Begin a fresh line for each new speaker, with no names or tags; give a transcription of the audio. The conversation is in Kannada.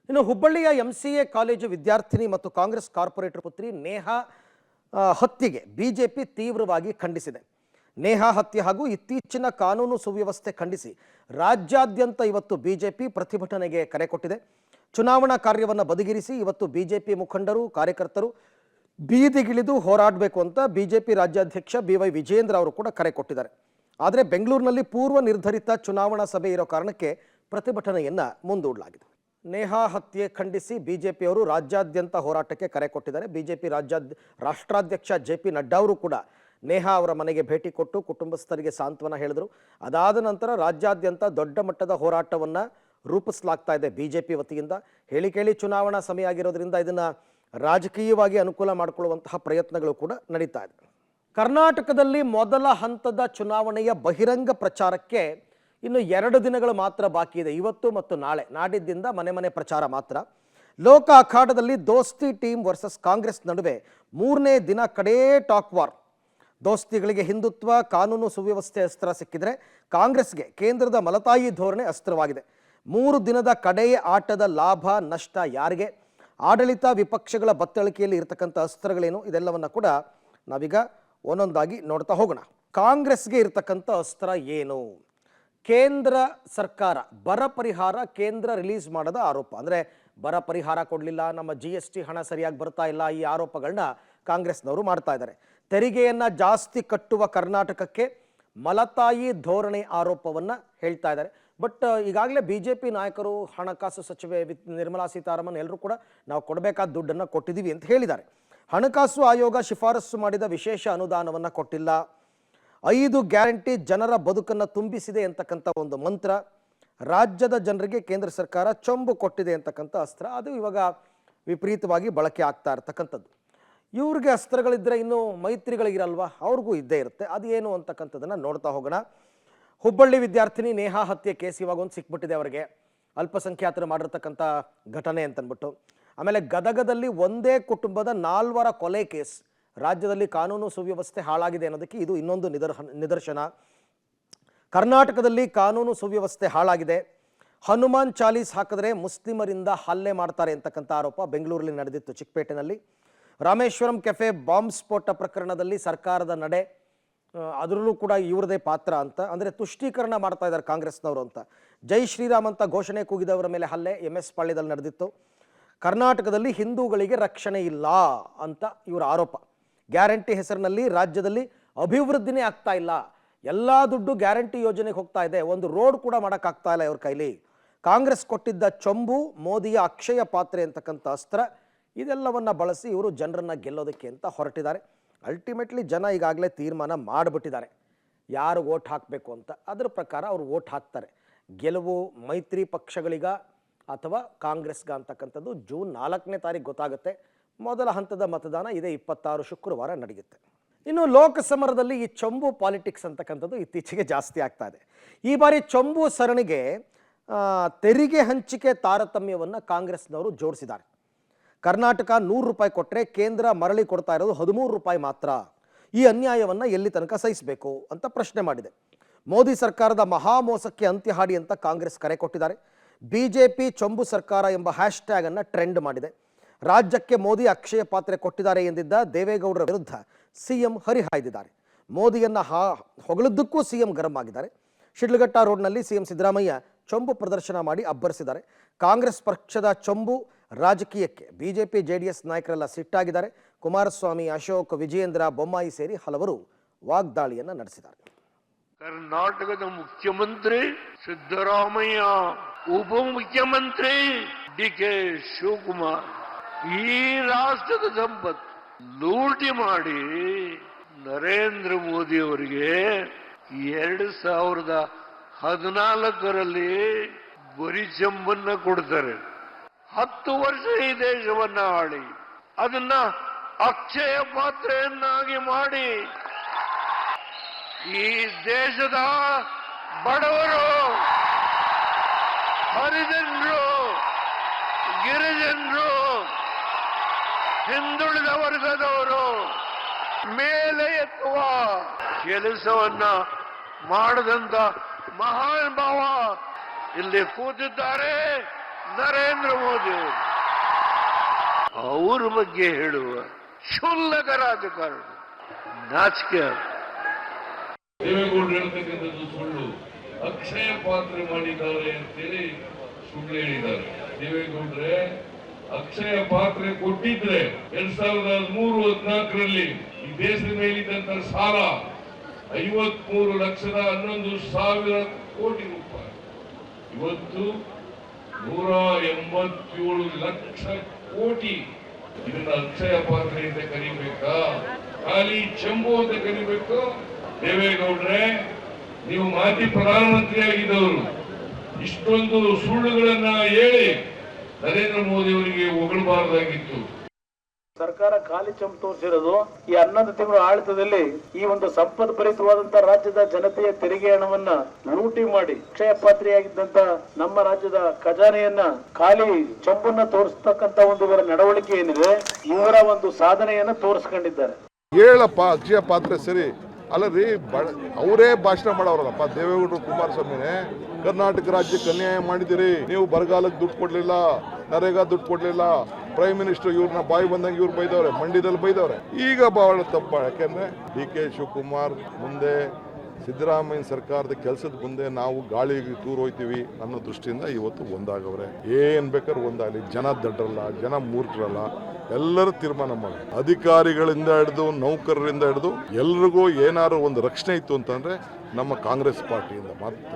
ಇನ್ನು ಹುಬ್ಬಳ್ಳಿಯ MCA ಕಾಲೇಜು ವಿದ್ಯಾರ್ಥಿನಿ ಮತ್ತು ಕಾಂಗ್ರೆಸ್ ಕಾರ್ಪೊರೇಟರ್ ಪುತ್ರಿ ನೇಹಾ ಹತ್ಯೆಗೆ ಬಿಜೆಪಿ ತೀವ್ರವಾಗಿ ಖಂಡಿಸಿದೆ. ನೇಹಾ ಹತ್ಯೆ ಹಾಗೂ ಇತ್ತೀಚಿನ ಕಾನೂನು ಸುವ್ಯವಸ್ಥೆ ಖಂಡಿಸಿ ರಾಜ್ಯಾದ್ಯಂತ ಇವತ್ತು ಬಿಜೆಪಿ ಪ್ರತಿಭಟನೆಗೆ ಕರೆ ಕೊಟ್ಟಿದೆ. ಚುನಾವಣಾ ಕಾರ್ಯವನ್ನು ಬದಿಗಿರಿಸಿ ಇವತ್ತು ಬಿಜೆಪಿ ಮುಖಂಡರು ಕಾರ್ಯಕರ್ತರು ಬೀದಿಗಿಳಿದು ಹೋರಾಡಬೇಕು ಅಂತ ಬಿಜೆಪಿ ರಾಜ್ಯಾಧ್ಯಕ್ಷ BY ವಿಜಯೇಂದ್ರ ಅವರು ಕೂಡ ಕರೆ ಕೊಟ್ಟಿದ್ದಾರೆ. ಆದರೆ ಬೆಂಗಳೂರಿನಲ್ಲಿ ಪೂರ್ವ ನಿರ್ಧರಿತ ಚುನಾವಣಾ ಸಭೆ ಇರೋ ಕಾರಣಕ್ಕೆ ಪ್ರತಿಭಟನೆಯನ್ನು ಮುಂದೂಡಲಾಗಿದೆ. ನೇಹಾ ಹತ್ಯೆ ಖಂಡಿಸಿ ಬಿಜೆಪಿಯವರು ರಾಜ್ಯಾದ್ಯಂತ ಹೋರಾಟಕ್ಕೆ ಕರೆ ಕೊಟ್ಟಿದ್ದಾರೆ. ಬಿಜೆಪಿ ರಾಷ್ಟ್ರಾಧ್ಯಕ್ಷ JP ನಡ್ಡಾ ಅವರು ಕೂಡ ನೇಹಾ ಅವರ ಮನೆಗೆ ಭೇಟಿ ಕೊಟ್ಟು ಕುಟುಂಬಸ್ಥರಿಗೆ ಸಾಂತ್ವನ ಹೇಳಿದರು. ಅದಾದ ನಂತರ ರಾಜ್ಯಾದ್ಯಂತ ದೊಡ್ಡ ಮಟ್ಟದ ಹೋರಾಟವನ್ನು ರೂಪಿಸಲಾಗ್ತಾ ಇದೆ ಬಿಜೆಪಿ ವತಿಯಿಂದ. ಹೇಳಿ ಚುನಾವಣಾ ಸಮಯ ಆಗಿರೋದ್ರಿಂದ ಇದನ್ನು ರಾಜಕೀಯವಾಗಿ ಅನುಕೂಲ ಮಾಡಿಕೊಳ್ಳುವಂತಹ ಪ್ರಯತ್ನಗಳು ಕೂಡ ನಡೀತಾ ಇದೆ. ಕರ್ನಾಟಕದಲ್ಲಿ ಮೊದಲ ಹಂತದ ಚುನಾವಣೆಯ ಬಹಿರಂಗ ಪ್ರಚಾರಕ್ಕೆ ಇನ್ನು 2 ದಿನಗಳು ಮಾತ್ರ ಬಾಕಿ ಇದೆ. ಇವತ್ತು ಮತ್ತು ನಾಳೆ, ನಾಡಿದ್ದಿಂದ ಮನೆ ಪ್ರಚಾರ ಮಾತ್ರ. ಲೋಕ ಅಖಾಡದಲ್ಲಿ ದೋಸ್ತಿ ಟೀಮ್ ವರ್ಸಸ್ ಕಾಂಗ್ರೆಸ್ ನಡುವೆ 3ನೇ ದಿನ ಕಡೇ ಟಾಕ್ ವಾರ್. ದೋಸ್ತಿಗಳಿಗೆ ಹಿಂದುತ್ವ, ಕಾನೂನು ಸುವ್ಯವಸ್ಥೆ ಅಸ್ತ್ರ ಸಿಕ್ಕಿದ್ರೆ ಕಾಂಗ್ರೆಸ್ಗೆ ಕೇಂದ್ರದ ಮಲತಾಯಿ ಧೋರಣೆ ಅಸ್ತ್ರವಾಗಿದೆ. 3 ದಿನದ ಕಡೆಯ ಆಟದ ಲಾಭ ನಷ್ಟ ಯಾರಿಗೆ? ಆಡಳಿತ ವಿಪಕ್ಷಗಳ ಬತ್ತಳಿಕೆಯಲ್ಲಿ ಇರತಕ್ಕಂಥ ಅಸ್ತ್ರಗಳೇನು? ಇದೆಲ್ಲವನ್ನ ಕೂಡ ನಾವೀಗ ಒಂದೊಂದಾಗಿ ನೋಡ್ತಾ ಹೋಗೋಣ. ಕಾಂಗ್ರೆಸ್ಗೆ ಇರತಕ್ಕಂಥ ಅಸ್ತ್ರ ಏನು? ಕೇಂದ್ರ ಸರ್ಕಾರ ಬರ ಪರಿಹಾರ ಕೇಂದ್ರ ರಿಲೀಸ್ ಮಾಡದ ಆರೋಪ. ಅಂದರೆ ಬರ ಪರಿಹಾರ ಕೊಡಲಿಲ್ಲ, ನಮ್ಮ GST ಹಣ ಸರಿಯಾಗಿ ಬರ್ತಾ ಇಲ್ಲ, ಈ ಆರೋಪಗಳನ್ನ ಕಾಂಗ್ರೆಸ್ನವರು ಮಾಡ್ತಾ ಇದ್ದಾರೆ. ತೆರಿಗೆಯನ್ನು ಜಾಸ್ತಿ ಕಟ್ಟುವ ಕರ್ನಾಟಕಕ್ಕೆ ಮಲತಾಯಿ ಧೋರಣೆ ಆರೋಪವನ್ನು ಹೇಳ್ತಾ ಇದ್ದಾರೆ. ಬಟ್ ಈಗಾಗಲೇ BJP ನಾಯಕರು, ಹಣಕಾಸು ಸಚಿವೆ ನಿರ್ಮಲಾ ಸೀತಾರಾಮನ್ ಎಲ್ಲರೂ ಕೂಡ ನಾವು ಕೊಡಬೇಕಾದ ದುಡ್ಡನ್ನು ಕೊಟ್ಟಿದ್ದೀವಿ ಅಂತ ಹೇಳಿದ್ದಾರೆ. ಹಣಕಾಸು ಆಯೋಗ ಶಿಫಾರಸು ಮಾಡಿದ ವಿಶೇಷ ಅನುದಾನವನ್ನು ಕೊಟ್ಟಿಲ್ಲ. 5 ಗ್ಯಾರಂಟಿ ಜನರ ಬದುಕನ್ನು ತುಂಬಿಸಿದೆ ಅಂತಕ್ಕಂಥ ಒಂದು ಮಂತ್ರ. ರಾಜ್ಯದ ಜನರಿಗೆ ಕೇಂದ್ರ ಸರ್ಕಾರ ಚೊಂಬು ಕೊಟ್ಟಿದೆ ಅಂತಕ್ಕಂಥ ಅಸ್ತ್ರ, ಅದು ಇವಾಗ ವಿಪರೀತವಾಗಿ ಬಳಕೆ ಆಗ್ತಾ ಇರ್ತಕ್ಕಂಥದ್ದು. ಇವ್ರಿಗೆ ಅಸ್ತ್ರಗಳಿದ್ದರೆ ಇನ್ನು ಮೈತ್ರಿಗಳಿಗಿರಲ್ವಾ? ಅವ್ರಿಗೂ ಇದ್ದೇ ಇರುತ್ತೆ. ಅದು ಏನು ಅಂತಕ್ಕಂಥದ್ದನ್ನು ನೋಡ್ತಾ ಹೋಗೋಣ. ಹುಬ್ಬಳ್ಳಿ ವಿದ್ಯಾರ್ಥಿನಿ ನೇಹಾ ಹತ್ಯೆ ಕೇಸ್ ಇವಾಗ ಒಂದು ಸಿಕ್ಬಿಟ್ಟಿದೆ ಅವರಿಗೆ, ಅಲ್ಪಸಂಖ್ಯಾತರು ಮಾಡಿರ್ತಕ್ಕಂಥ ಘಟನೆ ಅಂತಂದ್ಬಿಟ್ಟು. ಆಮೇಲೆ ಗದಗದಲ್ಲಿ ಒಂದೇ ಕುಟುಂಬದ 4 ಕೊಲೆ ಕೇಸ್. ರಾಜ್ಯದಲ್ಲಿ ಕಾನೂನು ಸುವ್ಯವಸ್ಥೆ ಹಾಳಾಗಿದೆ ಅನ್ನೋದಕ್ಕೆ ಇದು ಇನ್ನೊಂದು ನಿದರ್ಶನ. ಕರ್ನಾಟಕದಲ್ಲಿ ಕಾನೂನು ಸುವ್ಯವಸ್ಥೆ ಹಾಳಾಗಿದೆ. ಹನುಮಾನ್ ಚಾಲೀಸ್ ಹಾಕಿದ್ರೆ ಮುಸ್ಲಿಮರಿಂದ ಹಲ್ಲೆ ಮಾಡ್ತಾರೆ ಅಂತಕ್ಕಂಥ ಆರೋಪ ಬೆಂಗಳೂರಲ್ಲಿ ನಡೆದಿತ್ತು, ಚಿಕ್ಕಪೇಟೆನಲ್ಲಿ. ರಾಮೇಶ್ವರಂ ಕೆಫೆ ಬಾಂಬ್ ಸ್ಫೋಟ ಪ್ರಕರಣದಲ್ಲಿ ಸರ್ಕಾರದ ನಡೆ, ಅದರಲ್ಲೂ ಕೂಡ ಇವ್ರದೇ ಪಾತ್ರ ಅಂತ, ಅಂದರೆ ತುಷ್ಟೀಕರಣ ಮಾಡ್ತಾ ಇದ್ದಾರೆ ಕಾಂಗ್ರೆಸ್ನವರು ಅಂತ. ಜೈ ಶ್ರೀರಾಮ್ ಅಂತ ಘೋಷಣೆ ಕೂಗಿದವರ ಮೇಲೆ ಹಲ್ಲೆ MS ಪಾಳ್ಯದಲ್ಲಿ ನಡೆದಿತ್ತು. ಕರ್ನಾಟಕದಲ್ಲಿ ಹಿಂದೂಗಳಿಗೆ ರಕ್ಷಣೆ ಇಲ್ಲ ಅಂತ ಇವರ ಆರೋಪ. ಗ್ಯಾರಂಟಿ ಹೆಸರಿನಲ್ಲಿ ರಾಜ್ಯದಲ್ಲಿ ಅಭಿವೃದ್ಧಿನೇ ಆಗ್ತಾ ಇಲ್ಲ. ಎಲ್ಲ ದುಡ್ಡು ಗ್ಯಾರಂಟಿ ಯೋಜನೆಗೆ ಹೋಗ್ತಾ ಇದೆ, ಒಂದು ರೋಡ್ ಕೂಡ ಮಾಡೋಕ್ಕಾಗ್ತಾ ಇಲ್ಲ ಇವ್ರ ಕೈಲಿ. ಕಾಂಗ್ರೆಸ್ ಕೊಟ್ಟಿದ್ದ ಚೊಂಬು, ಮೋದಿಯ ಅಕ್ಷಯ ಪಾತ್ರೆ ಅಂತಕ್ಕಂಥ ಅಸ್ತ್ರ, ಇದೆಲ್ಲವನ್ನು ಬಳಸಿ ಇವರು ಜನರನ್ನು ಗೆಲ್ಲೋದಕ್ಕೆ ಅಂತ ಹೊರಟಿದ್ದಾರೆ. ಅಲ್ಟಿಮೇಟ್ಲಿ ಜನ ಈಗಾಗಲೇ ತೀರ್ಮಾನ ಮಾಡಿಬಿಟ್ಟಿದ್ದಾರೆ ಯಾರು ವೋಟ್ ಹಾಕಬೇಕು ಅಂತ. ಅದರ ಪ್ರಕಾರ ಅವರು ವೋಟ್ ಹಾಕ್ತಾರೆ. ಗೆಲುವು ಮೈತ್ರಿ ಪಕ್ಷಗಳಿಗ ಅಥವಾ ಕಾಂಗ್ರೆಸ್ಗ ಅಂತಕ್ಕಂಥದ್ದು ಜೂನ್ 4ನೇ ತಾರೀಕು ಗೊತ್ತಾಗುತ್ತೆ. ಮೊದಲ ಹಂತದ ಮತದಾನ ಇದೇ 26 ಶುಕ್ರವಾರ ನಡೆಯುತ್ತೆ. ಇನ್ನು ಲೋಕಸಮರದಲ್ಲಿ ಈ ಚೊಂಬು ಪಾಲಿಟಿಕ್ಸ್ ಅಂತಕ್ಕಂಥದ್ದು ಇತ್ತೀಚೆಗೆ ಜಾಸ್ತಿ ಆಗ್ತಾ ಇದೆ. ಈ ಬಾರಿ ಚೊಂಬು ಸರಣಿಗೆ ತೆರಿಗೆ ಹಂಚಿಕೆ ತಾರತಮ್ಯವನ್ನು ಕಾಂಗ್ರೆಸ್ನವರು ಜೋಡಿಸಿದ್ದಾರೆ. ಕರ್ನಾಟಕ 100 ರೂಪಾಯಿ ಕೊಟ್ಟರೆ ಕೇಂದ್ರ ಮರಳಿ ಕೊಡ್ತಾ ಇರೋದು 13 ರೂಪಾಯಿ ಮಾತ್ರ. ಈ ಅನ್ಯಾಯವನ್ನು ಎಲ್ಲಿ ತನಕ ಸಹಿಸಬೇಕು ಅಂತ ಪ್ರಶ್ನೆ ಮಾಡಿದೆ. ಮೋದಿ ಸರ್ಕಾರದ ಮಹಾಮೋಸಕ್ಕೆ ಅಂತ್ಯ ಹಾಡಿ ಅಂತ ಕಾಂಗ್ರೆಸ್ ಕರೆ ಕೊಟ್ಟಿದ್ದಾರೆ. BJP ಚೊಂಬು ಸರ್ಕಾರ ಎಂಬ ಹ್ಯಾಶ್ಟ್ಯಾಗನ್ನು ಟ್ರೆಂಡ್ ಮಾಡಿದೆ. ರಾಜ್ಯಕ್ಕೆ ಮೋದಿ ಅಕ್ಷಯ ಪಾತ್ರೆ ಕೊಟ್ಟಿದ್ದಾರೆ ಎಂದಿದ್ದ ದೇವೇಗೌಡರ ವಿರುದ್ಧ CM ಹರಿಹಾಯ್ದಿದ್ದಾರೆ. ಮೋದಿಯನ್ನು ಹೊಗಳಿದ್ದಕ್ಕೂ CM ಗರಂ ಆಗಿದ್ದಾರೆ. ಶಿಡ್ಲಘಟ್ಟ ರೋಡ್ನಲ್ಲಿ CM ಸಿದ್ದರಾಮಯ್ಯ ಚೊಂಬು ಪ್ರದರ್ಶನ ಮಾಡಿ ಅಬ್ಬರಿಸಿದ್ದಾರೆ. ಕಾಂಗ್ರೆಸ್ ಪಕ್ಷದ ಚೊಂಬು ರಾಜಕೀಯಕ್ಕೆ BJP JDS ನಾಯಕರೆಲ್ಲ ಸಿಟ್ಟಾಗಿದ್ದಾರೆ. ಕುಮಾರಸ್ವಾಮಿ, ಅಶೋಕ್, ವಿಜಯೇಂದ್ರ, ಬೊಮ್ಮಾಯಿ ಸೇರಿ ಹಲವರು ವಾಗ್ದಾಳಿಯನ್ನು ನಡೆಸಿದ್ದಾರೆ.
ಕರ್ನಾಟಕದ ಮುಖ್ಯಮಂತ್ರಿ ಸಿದ್ದರಾಮಯ್ಯ, ಉಪಮುಖ್ಯಮಂತ್ರಿ DK ಶಿವಕುಮಾರ್ ಈ ರಾಷ್ಟ್ರದ ಸಂಪತ್ತು ಲೂಟಿ ಮಾಡಿ ನರೇಂದ್ರ ಮೋದಿ ಅವರಿಗೆ 2014ರಲ್ಲಿ ಬರಿ ಚೆಂಬನ್ನ ಕೊಡ್ತಾರೆ. 10 ವರ್ಷ ಈ ದೇಶವನ್ನ ಆಳಿ ಅದನ್ನ ಅಕ್ಷಯ ಪಾತ್ರೆಯನ್ನಾಗಿ ಮಾಡಿ ಈ ದೇಶದ ಬಡವರು, ಹರಿಜನರು, ಗಿರಿಜನರು, ಹಿಂದುಳಿದ ವರ್ಗದವರು ಮೇಲೆ ಎತ್ತುವ ಕೆಲಸವನ್ನ ಮಾಡದಂತ ಮಹಾನ್ ಭಾವ ಇಲ್ಲಿ ಕೂತಿದ್ದಾರೆ. ನರೇಂದ್ರ ಮೋದಿ ಅವ್ರ ಬಗ್ಗೆ ಹೇಳುವ ಕ್ಷುಲ್ಲಕ ರಾಜಕಾರಣ ನಾಚಿಕೆ.
ದೇವೇಗೌಡರು ಹೇಳ್ತಕ್ಕಂಥದ್ದು ಸುಳ್ಳು. ಅಕ್ಷಯ ಪಾತ್ರೆ ಮಾಡಿದ್ದಾರೆ ಅಂತೇಳಿ ಸುಳ್ಳು ಹೇಳಿದ್ದಾರೆ. ದೇವೇಗೌಡ್ರೆ ಅಕ್ಷಯ ಪಾತ್ರೆ ಕೊಟ್ಟಿದ್ರೆ 2013-14ರಲ್ಲಿ ಈ ದೇಶದ ಮೇಲಿದ್ದಂತ ಸಾಲ 53,11,000 ಕೋಟಿ ರೂಪಾಯಿ. ಇವತ್ತು 187 ಲಕ್ಷ ಕೋಟಿ. ಇದನ್ನ ಅಕ್ಷಯ ಪಾತ್ರೆ ಅಂತ ಕರಿಬೇಕಾ, ಖಾಲಿ ಚೆಂಬು ಅಂತ ಕರಿಬೇಕು? ದೇವೇಗೌಡ್ರೆ, ನೀವು ಮಾಜಿ ಪ್ರಧಾನಮಂತ್ರಿ ಆಗಿದ್ದವರು, ಇಷ್ಟೊಂದು ಸುಳ್ಳುಗಳನ್ನ ಹೇಳಿ ನರೇಂದ್ರ ಮೋದಿ ಅವರಿಗೆ ಹೊಗಳಬಾರದಾಗಿತ್ತು.
ಸರ್ಕಾರ ಖಾಲಿ ಚಂಪು ತೋರಿಸಿರೋದು ಈ 11 ತಿಂಗಳ ಆಡಳಿತದಲ್ಲಿ ಈ ಒಂದು ಸಂಪದ್ಭರಿತವಾದಂತ ರಾಜ್ಯದ ಜನತೆಯ ತೆರಿಗೆ ಹಣವನ್ನ ಲೂಟಿ ಮಾಡಿ ಅಕ್ಷಯ ಪಾತ್ರೆಯಾಗಿದ್ದಂತ ನಮ್ಮ ರಾಜ್ಯದ ಖಜಾನೆಯನ್ನ ಖಾಲಿ ಚಂಪನ್ನ ತೋರಿಸ್ತಕ್ಕಂತ ಒಂದು ಇವರ ನಡವಳಿಕೆ ಏನಿದೆ, ಇವರ ಒಂದು ಸಾಧನೆಯನ್ನ ತೋರಿಸ್ಕೊಂಡಿದ್ದಾರೆ.
ಹೇಳಪ್ಪ, ಅಕ್ಷಯ ಪಾತ್ರೆ ಸರಿ ಅಲ್ಲ ರೀ, ಅವರೇ ಭಾಷಣ ಮಾಡೋರಲ್ಲಪ್ಪ ದೇವೇಗೌಡರು, ಕುಮಾರಸ್ವಾಮಿನೇ. ಕರ್ನಾಟಕ ರಾಜ್ಯಕ್ಕೆ ಅನ್ಯಾಯ ಮಾಡಿದಿರಿ, ನೀವು ಬರಗಾಲಕ್ಕೆ ದುಡ್ಡು ಕೊಡ್ಲಿಲ್ಲ, ನರೇಗಾ ದುಡ್ಡು ಕೊಡ್ಲಿಲ್ಲ, ಪ್ರೈಮ್ ಮಿನಿಸ್ಟರ್ ಇವ್ರನ್ನ ಬಾಯಿ ಬಂದಂಗೆ ಇವ್ರು ಬೈದವ್ರೆ, ಮಂಡ್ಯದಲ್ಲಿ ಬೈದವ್ರೆ. ಈಗ ಬಹಳ ತಪ್ಪ, ಯಾಕೆಂದ್ರೆ DK ಶಿವಕುಮಾರ್ ಮುಂದೆ ಸಿದ್ದರಾಮಯ್ಯ ಸರ್ಕಾರದ ಕೆಲಸದ ಮುಂದೆ ನಾವು ಗಾಳಿಗೆ ತೂರು ಹೋಯ್ತೀವಿ ಅನ್ನೋ ದೃಷ್ಟಿಯಿಂದ ಇವತ್ತು ಒಂದಾಗವ್ರೆ. ಏನ್ ಬೇಕಾದ್ರೆ ಒಂದಾಗಲಿ, ಜನ ದಡ್ರಲ್ಲ, ಜನ ಮೂರ್ಖರಲ್ಲ, ಎಲ್ಲರೂ ತೀರ್ಮಾನ ಮಾಡಿ, ಅಧಿಕಾರಿಗಳಿಂದ ಹಿಡಿದು ನೌಕರರಿಂದ ಹಿಡಿದು ಎಲ್ರಿಗೂ ಏನಾದ್ರು ಒಂದು ರಕ್ಷಣೆ ಇತ್ತು ಅಂತಂದ್ರೆ ನಮ್ಮ ಕಾಂಗ್ರೆಸ್ ಪಾರ್ಟಿಯಿಂದ ಮಾತ್ರ.